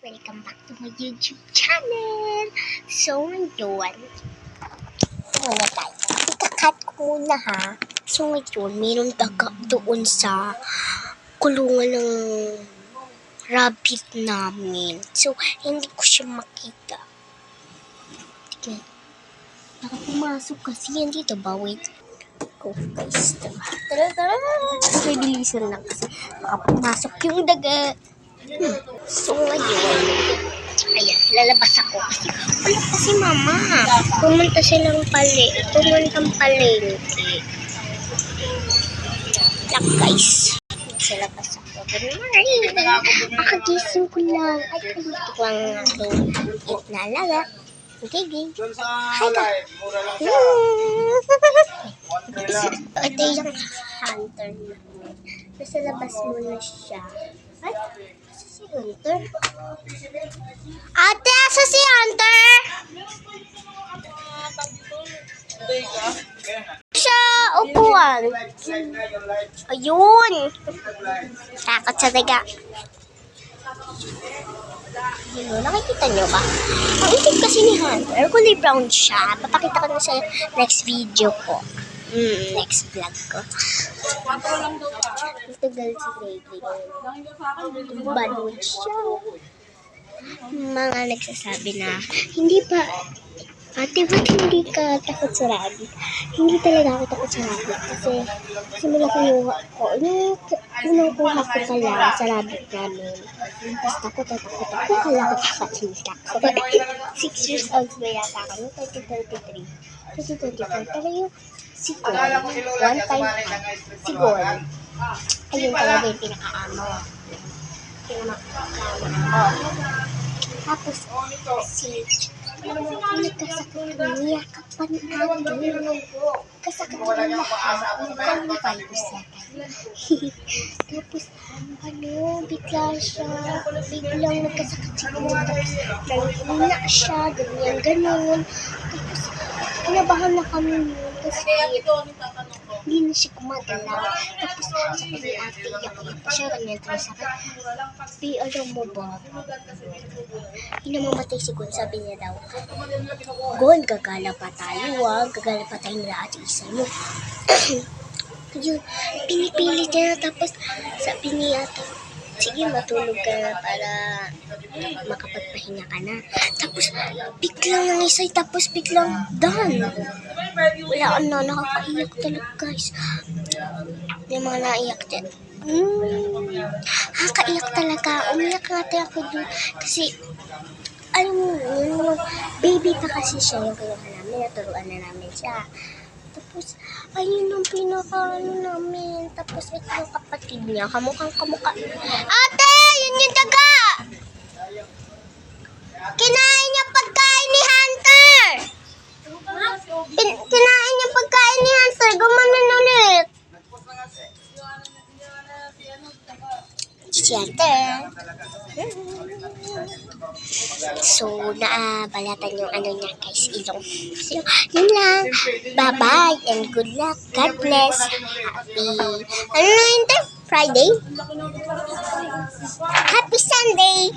Welcome back to my YouTube channel. So, ngayon, muna tayo. Ika-cut ko muna ha. So, ngayon, mayroong daga doon sa kulungan ng rabbit namin. So, hindi ko siya makita. Okay. Baka pumasok kasi yan dito ba? Wait. Go guys. Tara. May bilisan lang kasi baka pumasok yung daga. So, ngayon, ayan, lalabas ako kasi wala pa si mama. Pumunta silang palengke. Lang guys. Sa labas ako. Good morning. Makagising ko lang. Ay, kaluto ko ang aking nalaga. Okay, game. Hi ka. Ito yung hunter namin. Nasa labas muna siya. Ay, asa si Hunter? Ate, asa si Hunter? Siya, upuan. Ayun. Takot sa daga. Ayun, nakikita nyo ba? Ang itim kasi ni Hunter, kulay brown siya. Papakita ko na sa next video ko. Next vlog ko. Tagal si Reggie. Bad siya. Mga nagsasabi na, hindi pa, ate, ba't hindi ka takot sa rabbit? Hindi talaga ako takot sa rabbit. Kasi, simula kinuha ko, unang kuha ko pala sa rabbit namin. Tapos takot ako. Kala ko kakakita ko. 6 years old ba yata ako? Yung 2023. 2024. Pero yung sigol, one time sigol, ayun talaga yung pinaka-amo. Tapos, nagkasakit kami, niyakapan natin. Kasakit kami lahat. Coronavirus yata. Tapos, biglang nagkasakit siguro. Tapos, nangihina siya, ganyan. Tapos, kinabahan na kami yun kasi hindi na siya gumagalaw. Tapos sabi ni ate, iyak-iyak pa siya, ganyan sakit. Alam mo ba, hindi na mamatay si Gon, sabi niya daw, Gon, gagala pa tayo gagala pa tayo nila ate isa mo. Yun, pinipilit niya, tapos sabi ni ate, sige, matulog ka na para makapagpahinga ka na. Tapos, biglang nangisay, tapos biglang done. Wala na, nakakaiyak talaga, guys. Yung mga naiyak dyan. Nakakaiyak talaga. Umiyak natin ako dun. Kasi, alam mo, baby pa kasi siya yung kinuha namin. Naturuan na namin siya. Tapos, ayun yung pinaka-ano namin. Tapos, ito yung kapatid niya. Kamukhang kamukha. Ate! Yun yung daga! Kinain niya pagkain ni Hunter! Kinain niya pagkain ni Hunter. Gumanon ulit. Si Hunter. So, naabalatan yung ano niya guys, ilong. So, yun lang. Bye-bye and good luck. God bless. Happy, ano na yun? Friday? Happy Sunday!